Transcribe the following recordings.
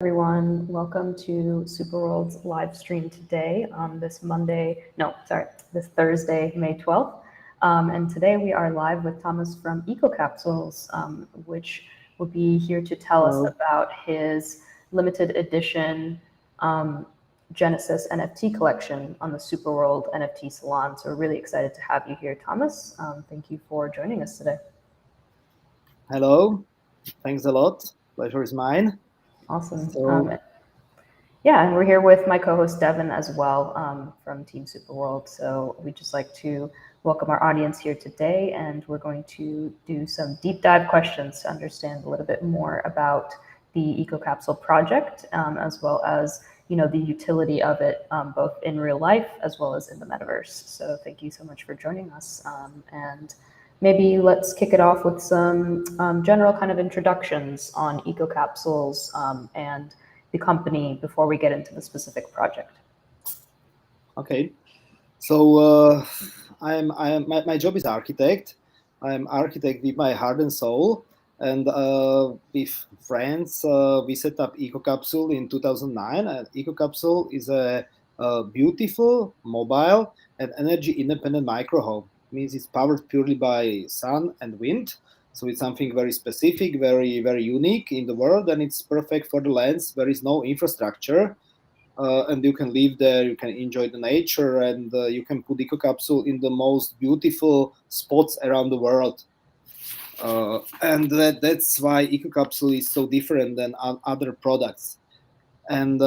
Everyone. Welcome to SuperWorld's live stream today on this this Thursday, May 12th. And today we are live with Thomas from Ecocapsules, which will be here to tell us about his limited edition Genesis NFT collection on the SuperWorld NFT Salon. So we're really excited to have you here, Thomas. Thank you for joining us today. Hello, thanks a lot. Pleasure is mine. Awesome. Yeah, and we're here with my co-host Devin as well from Team SuperWorld. So we'd just like to welcome our audience here today, and we're going to do some deep dive questions to understand a little bit more about the Ecocapsule project, as well as the utility of it, both in real life as well as in the metaverse. So thank you so much for joining us, and maybe let's kick it off with some general kind of introductions on Ecocapsules and the company before we get into the specific project. Okay, so my job is architect. I'm architect with my heart and soul, and with friends we set up Ecocapsule in 2009. And Ecocapsule is a beautiful, mobile, and energy-independent micro home. It means it's powered purely by sun and wind. So it's something very specific, very very unique in the world, and it's perfect for the lands. There is no infrastructure, and you can live there. You can enjoy the nature, and you can put Ecocapsule in the most beautiful spots around the world. And that's why Ecocapsule is so different than other products. And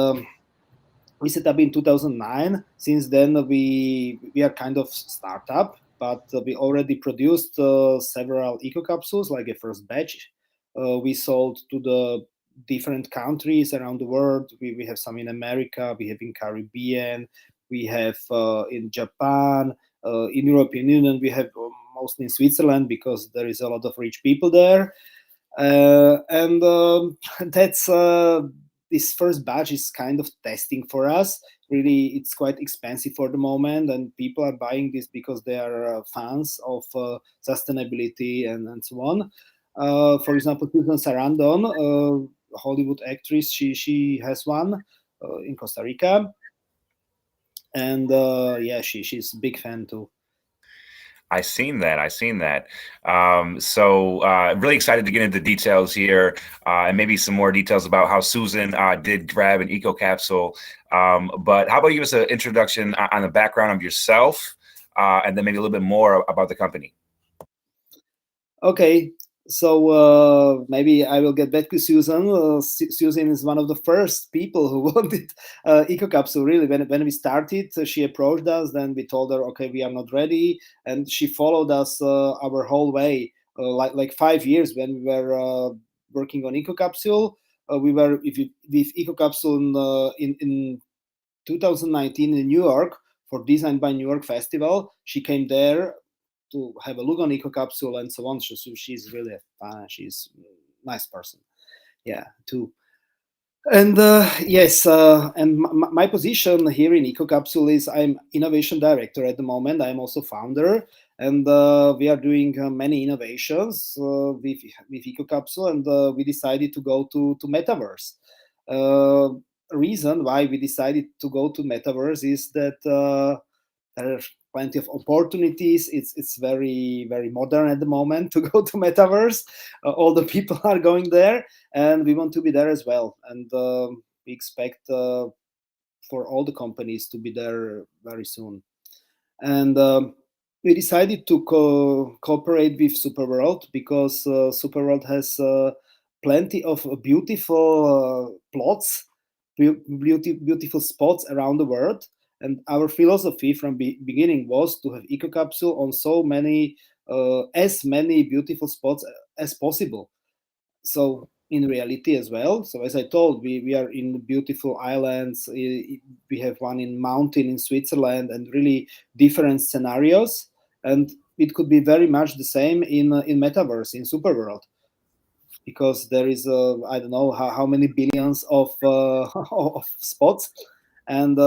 we set up in 2009. Since then, we are kind of startup, but we already produced several Ecocapsules, like a first batch. We sold to the different countries around the world. We have some in America, we have in Caribbean, we have in Japan, in European Union, we have mostly in Switzerland because there is a lot of rich people there. And that's this first batch is kind of testing for us. Really, it's quite expensive for the moment, and people are buying this because they are fans of sustainability and so on. For example, Susan Sarandon, Hollywood actress, she has one in Costa Rica, and yeah, she's a big fan too. I seen that. So really excited to get into the details here, and maybe some more details about how Susan did grab an Ecocapsule. But how about you give us an introduction on the background of yourself, and then maybe a little bit more about the company. Okay, so maybe I will get back to Susan. Susan is one of the first people who wanted Ecocapsule. Really, when we started, she approached us. Then we told her, okay, we are not ready, and she followed us our whole way. Like 5 years when we were working on Ecocapsule. We were with Ecocapsule in 2019 in New York for Design by New York Festival. She came there to have a look on Ecocapsule and so on. So she's really fun. She's a nice person. Yeah, too. And yes, and my position here in Ecocapsule is I'm innovation director at the moment. I'm also founder, and we are doing many innovations with Ecocapsule, and we decided to go to metaverse. Reason why we decided to go to metaverse is that there are plenty of opportunities. It's very very modern at the moment to go to metaverse. All the people are going there, and we want to be there as well. And we expect for all the companies to be there very soon. And we decided to cooperate with SuperWorld because SuperWorld has plenty of beautiful plots, beautiful spots around the world. And our philosophy from beginning was to have Ecocapsule on so many, as many beautiful spots as possible. So in reality as well. So as I told, we are in beautiful islands. We have one in mountain in Switzerland, and really different scenarios. And it could be very much the same in metaverse in SuperWorld, because there is I don't know how many billions of of spots, and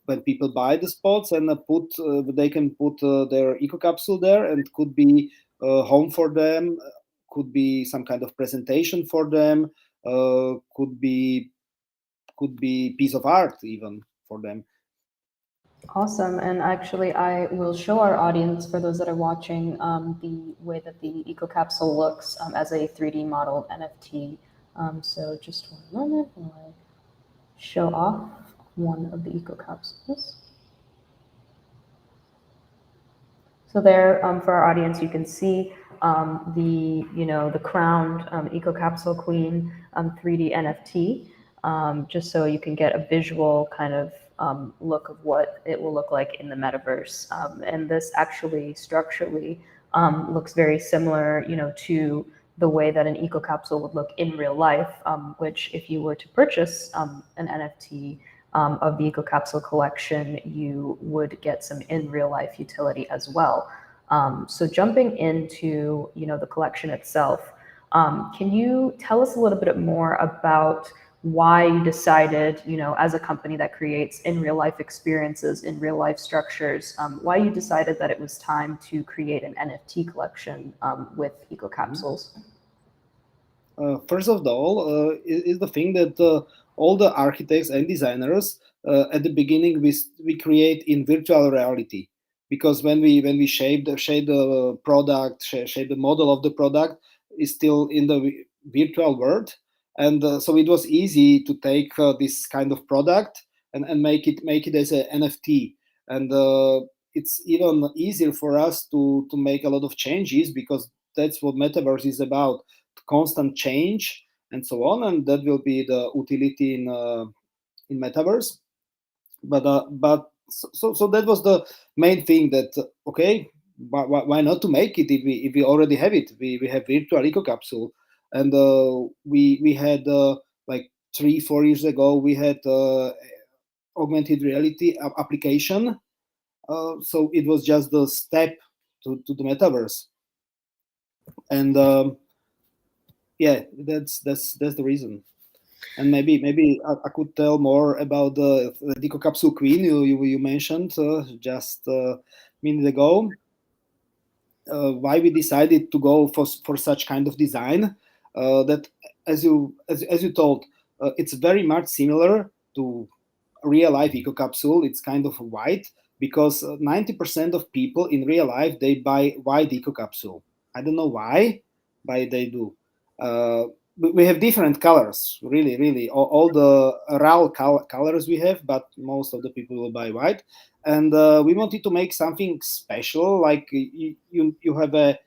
when people buy the spots and they can put their Ecocapsule there, and could be home for them, could be some kind of presentation for them, could be could be piece of art even for them. Awesome. And actually, I will show our audience, for those that are watching, the way that the Ecocapsule looks as a 3D model NFT. So just one moment while I show off one of the Ecocapsules. So there, for our audience, you can see the crowned Ecocapsule Queen 3D NFT, just so you can get a visual kind of look of what it will look like in the metaverse. And this actually structurally looks very similar, to the way that an Ecocapsule would look in real life, which if you were to purchase an NFT of the Ecocapsule collection, you would get some in real life utility as well. So jumping into the collection itself, can you tell us a little bit more about why you decided, as a company that creates in real life experiences in real life structures, why you decided that it was time to create an NFT collection with Ecocapsules? First of all, is the thing that all the architects and designers at the beginning we create in virtual reality, because when we shape the product, shape the model of the product is still in the virtual world, and so it was easy to take this kind of product and make it as an NFT, and it's even easier for us to make a lot of changes, because that's what metaverse is about, constant change and so on, and that will be the utility in metaverse. But that was the main thing, that okay, why not to make it if we already have it? We have virtual Ecocapsule, and we had like 3-4 years ago we had augmented reality application, so it was just the step to the metaverse, and yeah, that's the reason. And maybe I could tell more about the Ecocapsule Queen you mentioned just a minute ago. Why we decided to go for such kind of design, that as you told, it's very much similar to real life Ecocapsule. It's kind of white, because 90% of people in real life they buy white Ecocapsule. I don't know why, but they do. We have different colors, really. All the raw colors we have, but most of the people will buy white. And we wanted to make something special, like you have a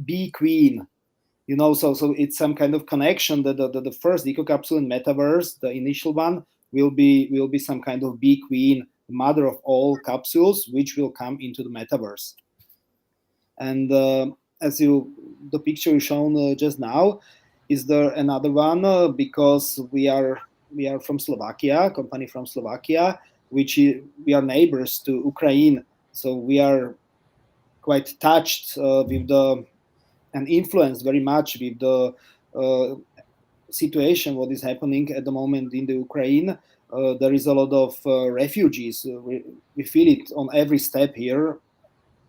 bee queen, so it's some kind of connection that the first Ecocapsule in metaverse, the initial one, will be some kind of bee queen, mother of all capsules, which will come into the metaverse. And as the picture you shown just now, is there another one, because we are from Slovakia, company from Slovakia, we are neighbors to Ukraine, so we are quite touched with the and influenced very much with the situation what is happening at the moment in the Ukraine. There is a lot of refugees. We feel it on every step here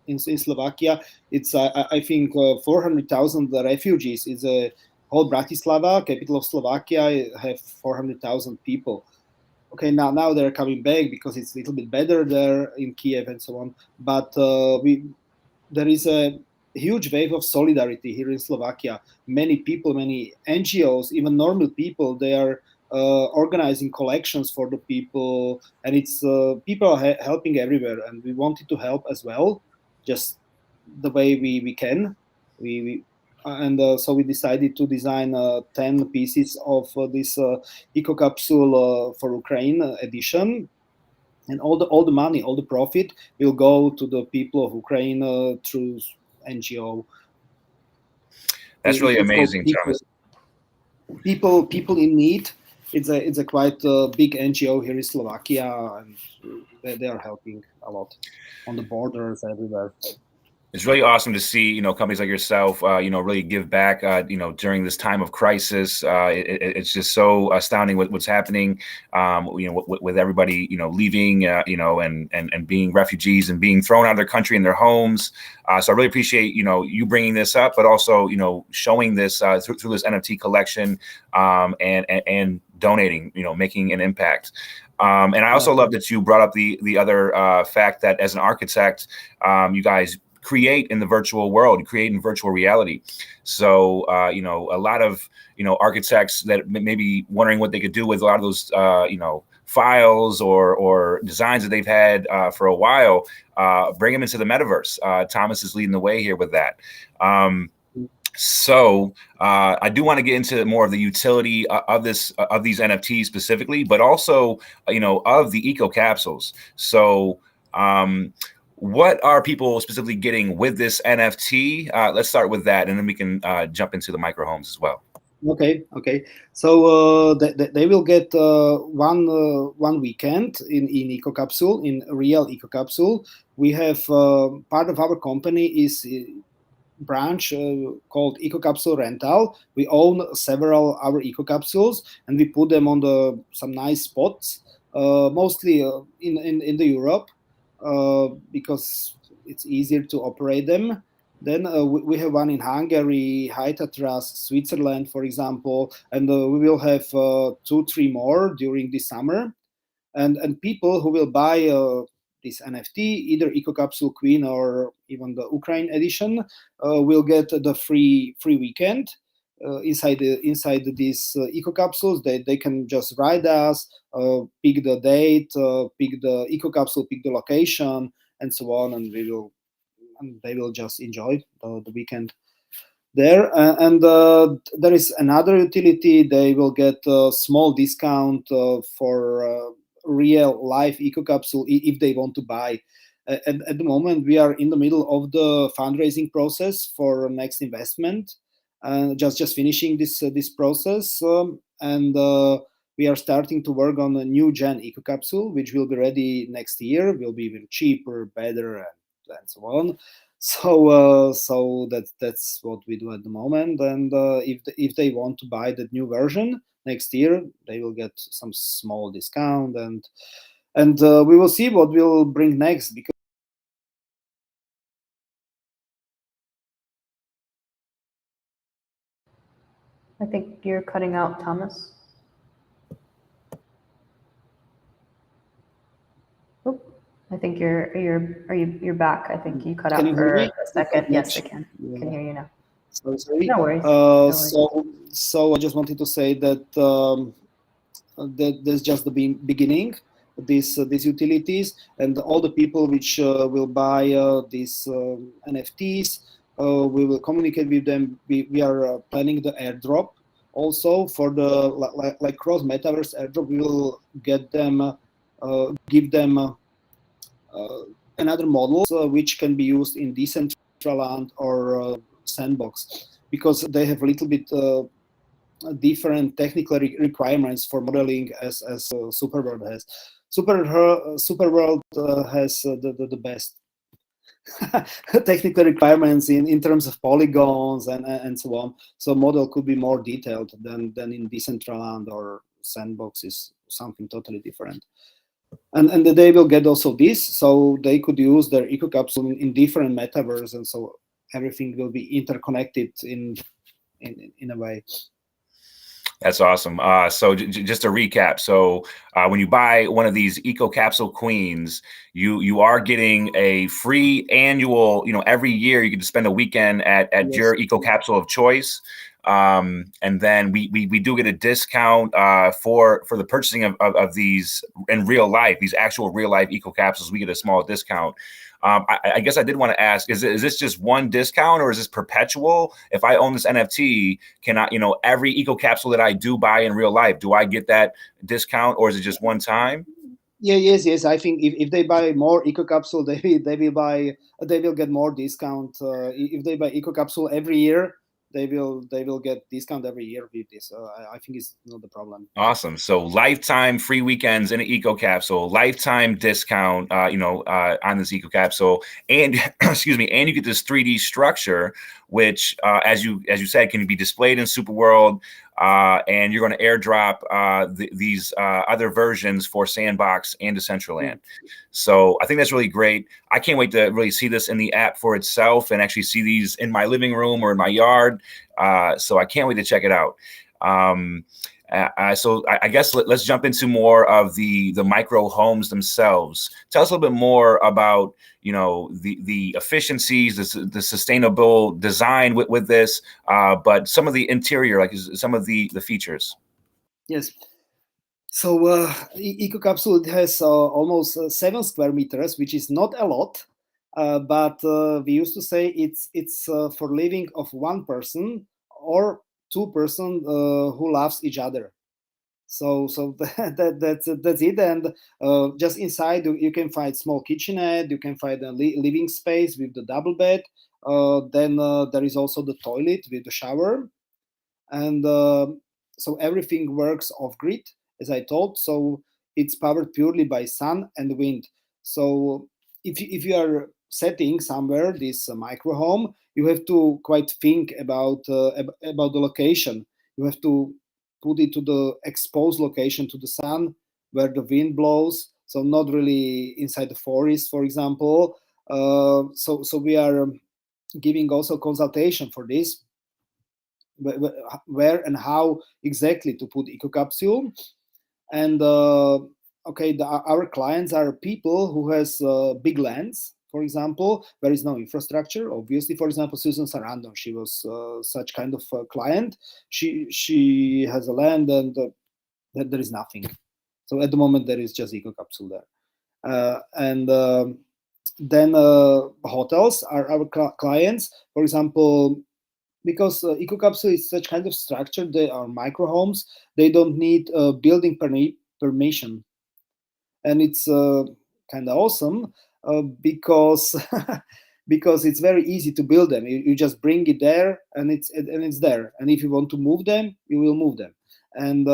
in Slovakia. It's I think 400,000 refugees. It's a whole Bratislava, capital of Slovakia, have 400,000 people. Okay, now they're coming back because it's a little bit better there in Kiev and so on. But there is a huge wave of solidarity here in Slovakia. Many people, many NGOs, even normal people, they are organizing collections for the people, and it's people are helping everywhere, and we wanted to help as well, just the way we can. We and so we decided to design 10 pieces of this Ecocapsule for Ukraine edition, and all the money, all the profit will go to the people of Ukraine through NGO. That's really It's called amazing, Thomas. people in need. It's a quite big NGO here in Slovakia, and they are helping a lot on the borders everywhere. It's really awesome to see, companies like yourself, really give back, during this time of crisis. It's just so astounding what's happening, with everybody, leaving, and being refugees and being thrown out of their country and their homes. So I really appreciate, you bringing this up, but also, showing this through this NFT collection, and donating, making an impact. And I also love that you brought up the other fact that as an architect, you guys create in the virtual world, create in virtual reality. So, a lot of, architects that may be wondering what they could do with a lot of those, files or designs that they've had for a while, bring them into the metaverse. Thomas is leading the way here with that. So I do want to get into more of the utility of these NFTs specifically, but also, of the Ecocapsules. So, what are people specifically getting with this NFT? Let's start with that, and then we can jump into the micro homes as well. Okay. So they will get one weekend in Ecocapsule, in real Ecocapsule. We have part of our company is branch called Ecocapsule Rental. We own several our Ecocapsules, and we put them on some nice spots, mostly in the Europe, because it's easier to operate them. Then we have one in Hungary, High Tatras, Switzerland, for example, and we will have 2-3 more during the summer. And people who will buy this NFT, either Ecocapsule Queen or even the Ukraine edition, will get the free weekend inside these Ecocapsules. They can just ride us, pick the date, pick the Ecocapsule, pick the location, and so on, and they will just enjoy the weekend there. And there is another utility. They will get a small discount for real life Ecocapsule if they want to buy. At the moment, we are in the middle of the fundraising process for next investment, just finishing this process, and we are starting to work on a new gen Ecocapsule, which will be ready next year. Will be even cheaper, better, and so on. So that's what we do at the moment. And if they want to buy the new version next year, they will get some small discount, and we will see what we'll bring next, because I think you're cutting out, Thomas. Oop, I think you're back. I think you cut out for a second. Yes, I can. Yeah. Can hear you now. Sorry. No worries. So I just wanted to say that that's just the beginning. These utilities and all the people which will buy these NFTs, we will communicate with them. We are planning the airdrop also for the like cross metaverse airdrop. We will get them, give them another models which can be used in Decentraland or Sandbox, because they have a little bit different technical requirements for modeling as SuperWorld has. SuperWorld has the best technical requirements in terms of polygons and so on. So model could be more detailed than in Decentraland, or Sandbox is something totally different. And they will get also this, so they could use their Ecocapsule in different metaverse, and so everything will be interconnected in a way. That's awesome. So just to recap, so when you buy one of these Ecocapsule Queens, you are getting a free annual, every year you can spend a weekend at yes. your Ecocapsule of choice. And then we do get a discount for the purchasing of these in real life, these actual real life Ecocapsules. We get a small discount. I guess I did want to ask, is this just one discount, or is this perpetual? If I own this NFT, can I, every Ecocapsule that I do buy in real life, do I get that discount, or is it just one time? Yeah, yes. I think if they buy more Ecocapsule, they will get more discount. If they buy Ecocapsule every year, they will get discount every year with this. I think it's not the problem. Awesome. So lifetime free weekends in an Ecocapsule, lifetime discount, on this Ecocapsule, and excuse me, and you get this 3D structure, which, as you said, can be displayed in SuperWorld, and you're going to airdrop these other versions for Sandbox and Decentraland. So I think that's really great. I can't wait to really see this in the app for itself and actually see these in my living room or in my yard. So I can't wait to check it out. So I guess let's jump into more of the micro homes themselves. Tell us a little bit more about, the efficiencies, the sustainable design with this, but some of the interior, like some of the features. Yes. So Ecocapsule has almost 7 square meters, which is not a lot, but we used to say it's for living of one person or 2 person who loves each other. So that's it. And just inside you can find small kitchenette, you can find a living space with the double bed. Then there is also the toilet with the shower, and so everything works off grid, as I told. So it's powered purely by sun and wind. So if you are setting somewhere this micro home, you have to quite think about the location. You have to put it to the exposed location to the sun, where the wind blows. So not really inside the forest, for example. So we are giving also consultation for this, where and how exactly to put Ecocapsule. And our clients are people who has big lands, for example. There is no infrastructure, obviously. For example, Susan Sarandon, she was such kind of client. She has a land, and there is nothing. So at the moment there is just Ecocapsule there. And then hotels are our clients, for example. Because Ecocapsule is such kind of structure, they are micro homes. They don't need building permission, and it's kind of awesome because because it's very easy to build them. You just bring it there, and it's there. And if you want to move them, you will move them. And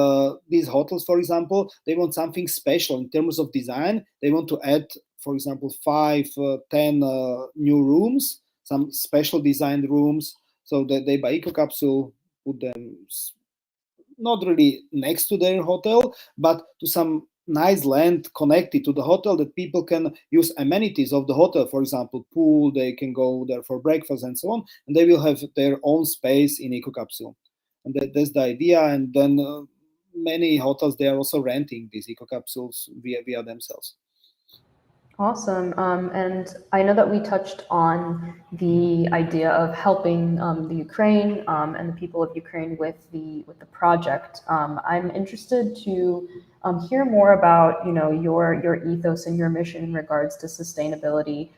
these hotels, for example, they want something special in terms of design. They want to add, for example, 5, 10 new rooms, some special designed rooms. So that they buy Ecocapsule, put them not really next to their hotel, but to some nice land connected to the hotel, that people can use amenities of the hotel. For example, pool, they can go there for breakfast and so on, and they will have their own space in Ecocapsule. And that's the idea. And then many hotels, they are also renting these Ecocapsules via themselves. Awesome. And I know that we touched on the idea of helping the Ukraine and the people of Ukraine with the project. I'm interested to hear more about your ethos and your mission in regards to sustainability.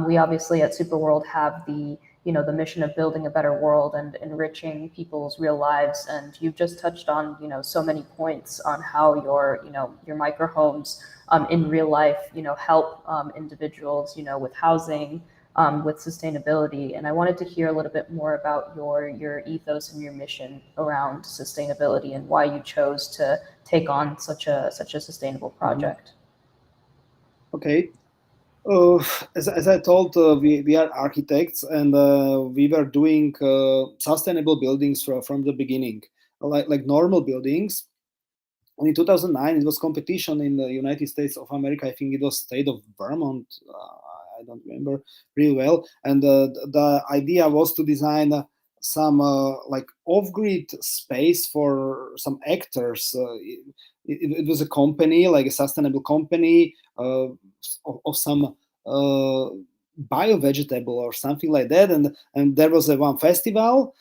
We obviously at SuperWorld have the mission of building a better world and enriching people's real lives. And you've just touched on so many points on how your micro homes in real life, help individuals, with housing, with sustainability. And I wanted to hear a little bit more about your ethos and your mission around sustainability and why you chose to take on such a sustainable project. Okay. As I told, we are architects, and we were doing sustainable buildings from the beginning, like normal buildings. And in 2009, it was competition in the United States of America. I think it was state of Vermont. I don't remember really well. And the idea was to design some like off-grid space for some actors. It was a company, like a sustainable company of some bio-vegetable or something like that. And there was one festival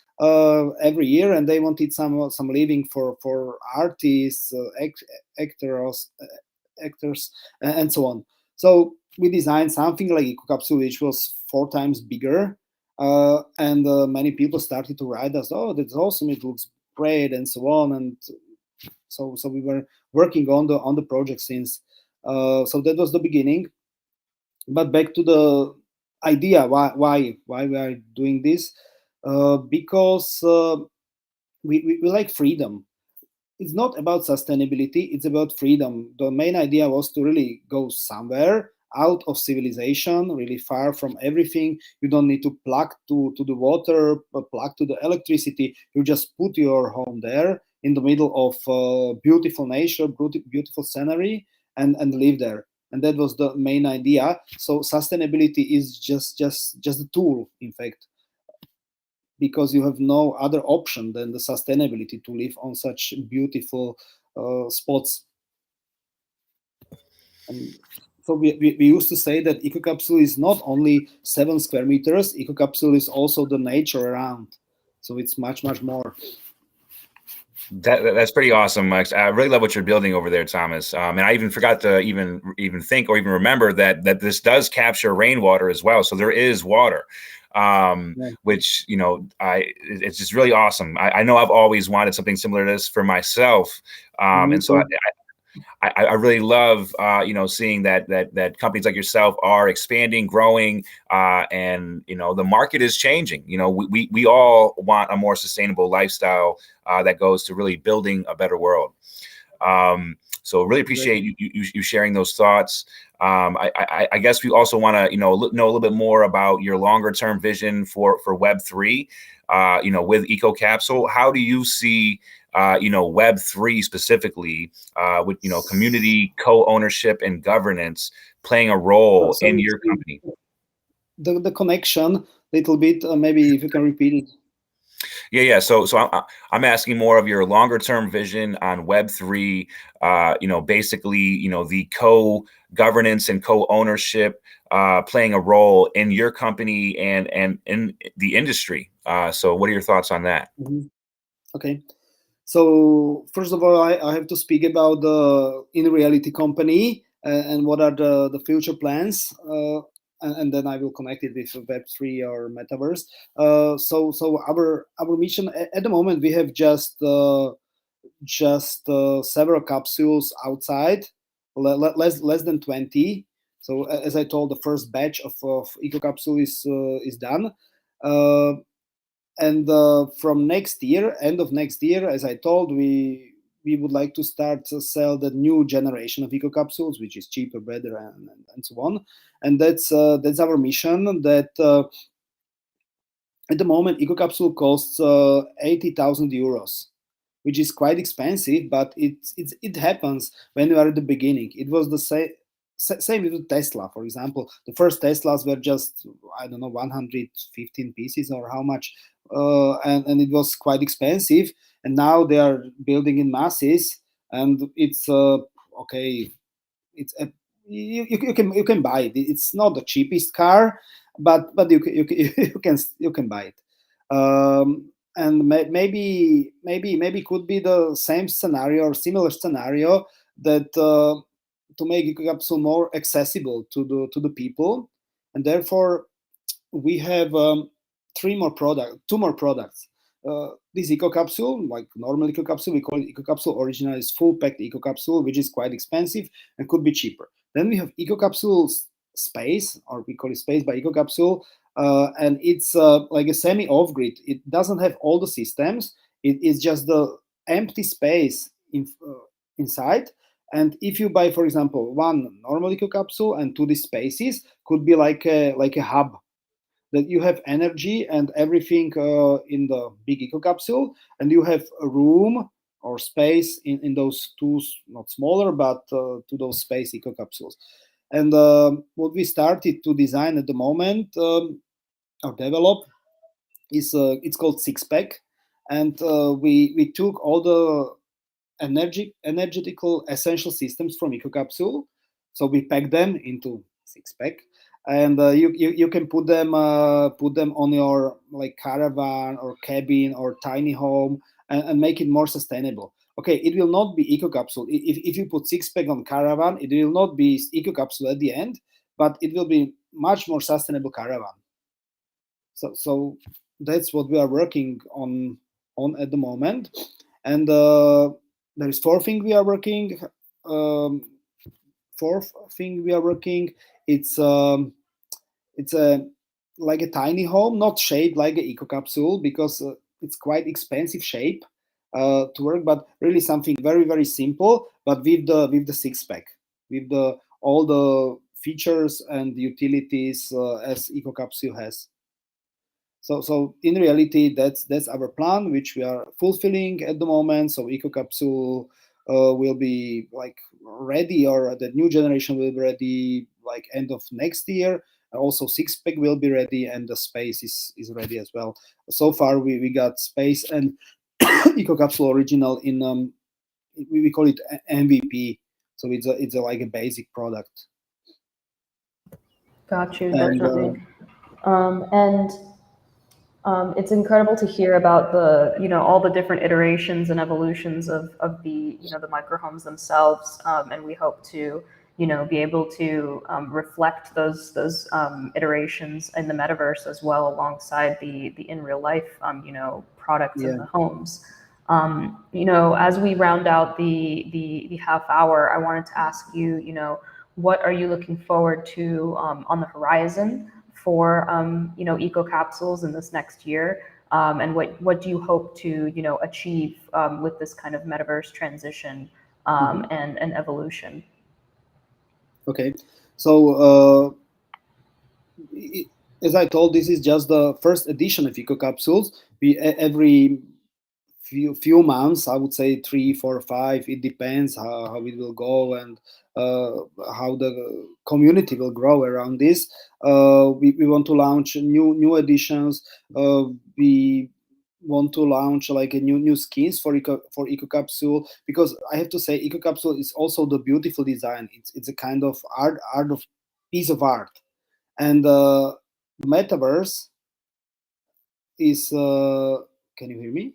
every year, and they wanted some living for artists, actors, and so on. So we designed something like Ecocapsule, which was 4 times bigger, and many people started to write us, "Oh, that's awesome! It looks great," and so on. And so we were working on the project since. So that was the beginning. But back to the idea, why we are doing this. because we like freedom. It's not about sustainability, it's about freedom. The main idea was to really go somewhere out of civilization, really far from everything. You don't need to plug to the water, plug to the electricity. You just put your home there in the middle of beautiful nature, beautiful scenery, and live there. And that was the main idea. So sustainability is just a tool, in fact, because you have no other option than the sustainability to live on such beautiful spots. And so we used to say that Ecocapsule is not only 7 square meters, Ecocapsule is also the nature around. So it's much more. That's pretty awesome, Max. I really love what you're building over there, Thomas. And I even forgot to even think or even remember that this does capture rainwater as well. So there is water, which it's just really awesome. I know I've always wanted something similar to this for myself, and so I really love seeing that companies like yourself are expanding, growing, and the market is changing. We all want a more sustainable lifestyle that goes to really building a better world. So really appreciate you sharing those thoughts. I guess we also want to know a little bit more about your longer term vision for Web3. With Ecocapsule, how do you see Web3 specifically, with community co-ownership and governance playing a role in your company? The connection, little bit, maybe if you can repeat it. Yeah. So I'm asking more of your longer term vision on Web3. Basically, the co-governance and co-ownership playing a role in your company and in the industry. So what are your thoughts on that? Okay. So first of all, I have to speak about the in reality company and what are the future plans, and then I will connect it with Web3 or Metaverse. So our mission at the moment, we have just several capsules outside, less than 20. So as I told, the first batch of Ecocapsule is done. And from next year, end of next year, as I told, we would like to start to sell the new generation of Ecocapsules, which is cheaper, better, and so on. And that's our mission. That at the moment, Ecocapsule costs 80,000 euros, which is quite expensive, but it happens when you are at the beginning. It was the same with Tesla, for example. The first Teslas were just, I don't know, 115 pieces or how much, and it was quite expensive. And now they are building in masses, and it's okay. It's you can buy it. It's not the cheapest car, but you can buy it. And maybe could be the same scenario or similar scenario, that to make Ecocapsule more accessible to the people, and therefore we have two more products. This Ecocapsule, like normal Ecocapsule, we call it Ecocapsule Original, is full packed Ecocapsule, which is quite expensive and could be cheaper. Then we have Ecocapsule Space, or we call it Space by Ecocapsule, and it's like a semi off grid. It doesn't have all the systems. It is just the empty space inside. And if you buy, for example, one normal Ecocapsule and two these spaces, could be like a hub, that you have energy and everything in the big Ecocapsule, and you have a room or space in those two, not smaller, but to those space Ecocapsules. And what we started to design at the moment, or develop, is it's called Six Pack, and we took all the energetical essential systems from Ecocapsule, so we pack them into Six Pack, and you can put them on your like caravan or cabin or tiny home, and make it more sustainable. Okay, it will not be Ecocapsule. If you put Six Pack on caravan, it will not be Ecocapsule at the end, but it will be much more sustainable caravan. So that's what we are working on at the moment. And there is fourth thing we are working. Um, Fourth thing we are working. It's a like a tiny home, not shaped like an Ecocapsule because it's quite expensive shape to work, but really something very very simple, but with the six pack, with the all the features and utilities as Ecocapsule has. So in reality, that's our plan, which we are fulfilling at the moment. So Ecocapsule will be like ready, or the new generation will be ready like end of next year. Also, six pack will be ready, and the space is ready as well. So far, we got space and Ecocapsule original in we call it MVP. So it's a like a basic product. Got you, And definitely. And it's incredible to hear about the, all the different iterations and evolutions of the, the microhomes themselves. And we hope to, be able to reflect those iterations in the metaverse as well, alongside the in real life, products in yeah, the homes. As we round out the half hour, I wanted to ask you, what are you looking forward to on the horizon for Ecocapsules in this next year, and what do you hope to achieve with this kind of metaverse transition mhm. and evolution? Okay. So as I told, this is just the first edition of Ecocapsules. Every few months, I would say 3, 4, 5. It depends how it will go, and how the community will grow around this. We want to launch new editions. We want to launch like a new skins for Ecocapsule, because I have to say Ecocapsule is also the beautiful design. It's a kind of art of piece of art, and metaverse is. Can you hear me?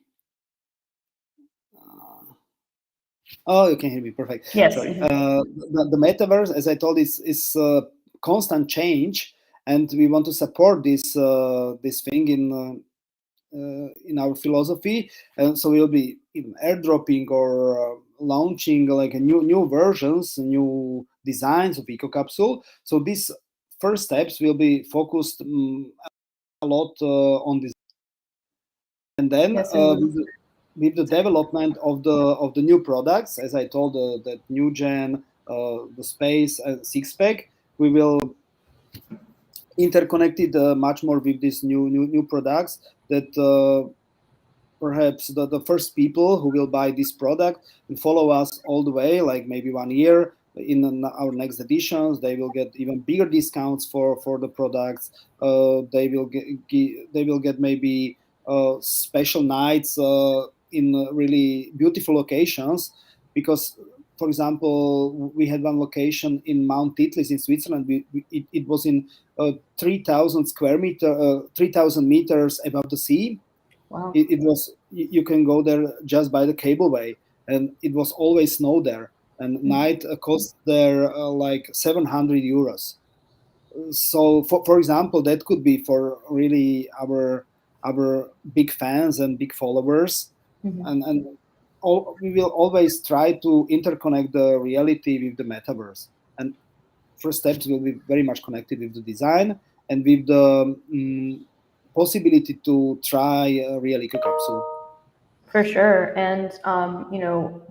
Oh, you can hear me. Perfect. Yes. Sorry. The metaverse, as I told, is constant change, and we want to support this thing in our philosophy. And so we'll be even airdropping or launching like a new versions, new designs of Ecocapsule. So these first steps will be focused a lot on this, and then Yes, indeed. with the development of the new products, as I told, that new gen, the space six pack, we will interconnect it much more with these new products, that perhaps the first people who will buy this product and follow us all the way, like maybe 1 year in our next editions, they will get even bigger discounts for the products. They will get maybe special nights in really beautiful locations, because for example, we had one location in Mount Titlis in Switzerland. It was in 3,000 square meter, 3,000 meters above the sea. Wow. It was, you can go there just by the cableway, and it was always snow there, and night cost there like 700 euros. So for example, that could be for really our big fans and big followers, Mhm. and we will always try to interconnect the reality with the metaverse. And first steps will be very much connected with the design and with the possibility to try a real Ecocapsule. For sure. And,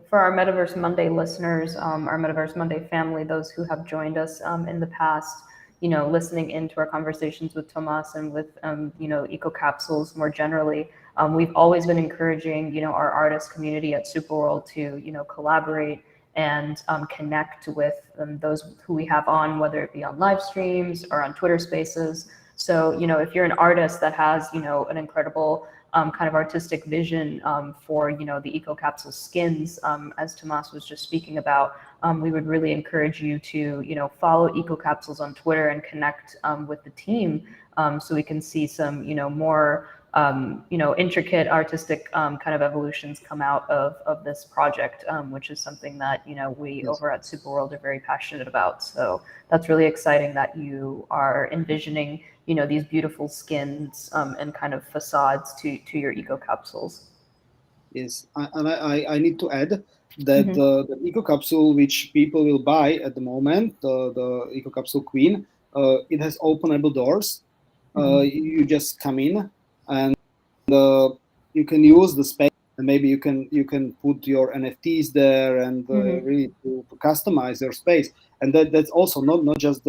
for our Metaverse Monday listeners, our Metaverse Monday family, those who have joined us in the past, listening into our conversations with Tomas and with, Ecocapsules more generally, we've always been encouraging, our artist community at SuperWorld to, collaborate and connect with those who we have on, whether it be on live streams or on Twitter Spaces. So, if you're an artist that has, an incredible kind of artistic vision for the Ecocapsule skins, as Tomas was just speaking about, we would really encourage you to follow Ecocapsules on Twitter and connect with the team, so we can see some more intricate artistic kind of evolutions come out of this project, which is something that we Yes. over at SuperWorld are very passionate about. So that's really exciting that you are envisioning these beautiful skins and kind of facades to your Ecocapsules. Yes, and I need to add that Mm-hmm. the Ecocapsule which people will buy at the moment, the Ecocapsule Queen, it has openable doors. You just come in and you can use the space, and maybe you can put your NFTs there and really to customize your space. And that's also not just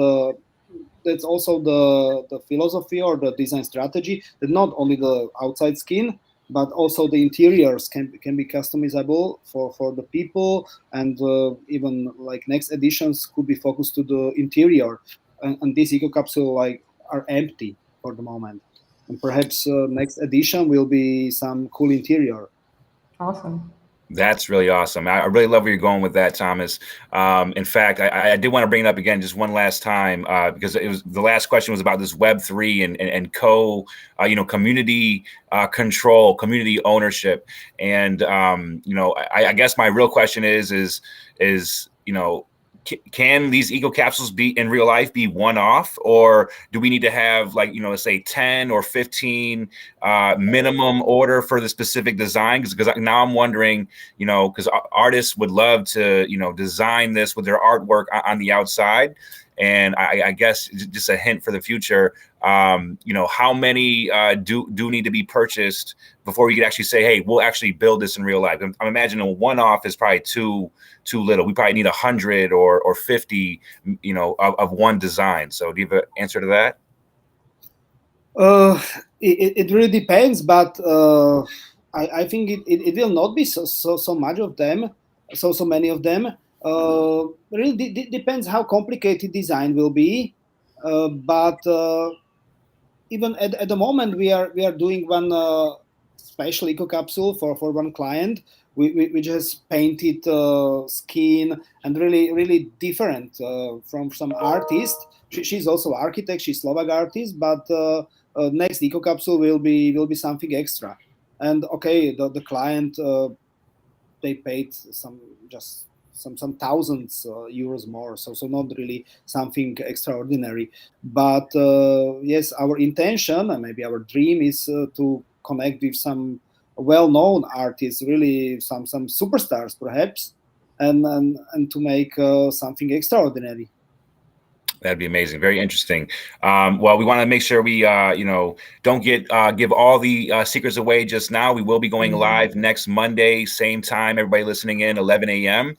that's also the philosophy or the design strategy, that not only the outside skin but also the interiors can be customizable for the people, and even like next editions could be focused to the interior, and these eco capsule like are empty for the moment, and perhaps next edition will be some cool interior. Awesome. That's really awesome. I really love where you're going with that, Thomas. In fact, I did want to bring it up again just one last time because it was the last question was about this Web3 and community control, community ownership, and I guess my real question is can these eco capsules be in real life be one-off, or do we need to have like, let's say 10 or 15 minimum order for the specific design? Because now I'm wondering, because artists would love to, design this with their artwork on the outside. And I guess just a hint for the future, how many do need to be purchased before we could actually say, hey, we'll actually build this in real life? I'm imagining a one-off is probably too little. We probably need 100 or 50, of one design. So do you have an answer to that? It really depends, but I think it will not be so much of them, so many of them. Really depends how complicated design will be, but even at the moment we are doing one special eco capsule for one client. We just painted skin, and really different from some artist. She's also architect. She's Slovak artist, but next eco capsule will be something extra. And okay, the client they paid some thousands euros more, so not really something extraordinary. But yes, our intention and maybe our dream is to connect with some well-known artists, really some superstars perhaps, and to make something extraordinary. That'd be amazing. Very interesting. Well, we want to make sure we, don't give all the secrets away just now. We will be going live next Monday, same time. Everybody listening in, 11 a.m.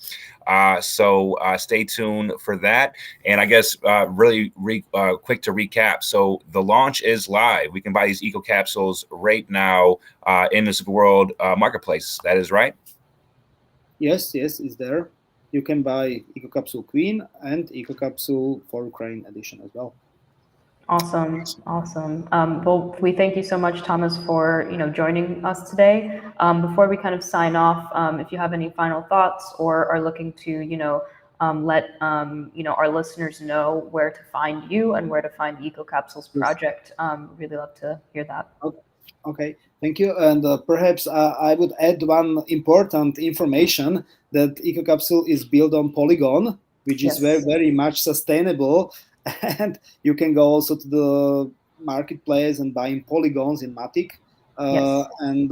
So stay tuned for that. And I guess really quick to recap. So the launch is live. We can buy these eco capsules right now in the SuperWorld marketplace. That is right. Yes, it's there. You can buy Ecocapsule Queen and Ecocapsule for Ukraine edition as well. Awesome. Well, we thank you so much, Thomas, for joining us today. Before we kind of sign off, if you have any final thoughts or are looking to let our listeners know where to find you and where to find the Ecocapsules project, really love to hear that. Okay, thank you. And perhaps I would add one important information, that Ecocapsule is built on Polygon, which is very much sustainable. And you can go also to the marketplace and buy in polygons in Matic. And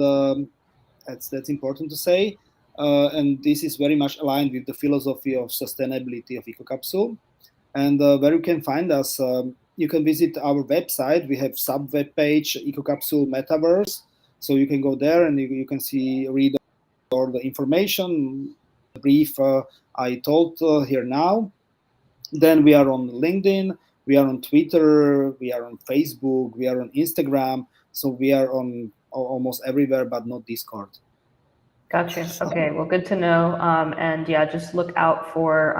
that's important to say. And this is very much aligned with the philosophy of sustainability of Ecocapsule. And where you can find us, you can visit our website. We have sub-web page, Ecocapsule Metaverse. So you can go there and you can read all the information, brief I told here now. Then we are on LinkedIn, we are on Twitter, we are on Facebook, we are on Instagram. So we are on almost everywhere, but not Discord. Gotcha. Okay. Well, good to know. And yeah, just look out for,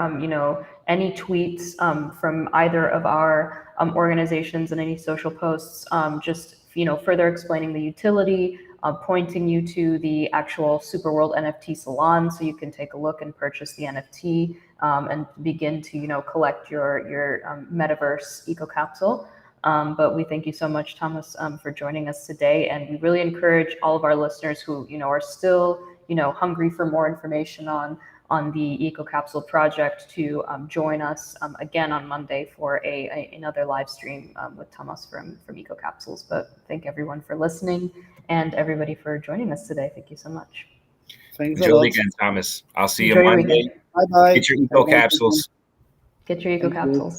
any tweets from either of our organizations and any social posts, just, further explaining the utility, pointing you to the actual SuperWorld NFT salon so you can take a look and purchase the NFT and begin to, collect your metaverse Ecocapsule. But we thank you so much, Thomas, for joining us today. And we really encourage all of our listeners who, are still, hungry for more information on the Ecocapsule project to join us again on Monday for another live stream with Thomas from Ecocapsules. But thank everyone for listening and everybody for joining us today. Thank you so much. Thanks Enjoy a lot. the weekend, Thomas. I'll see you Enjoy your Monday. weekend. Bye-bye. Get your Ecocapsules. Get your Ecocapsules.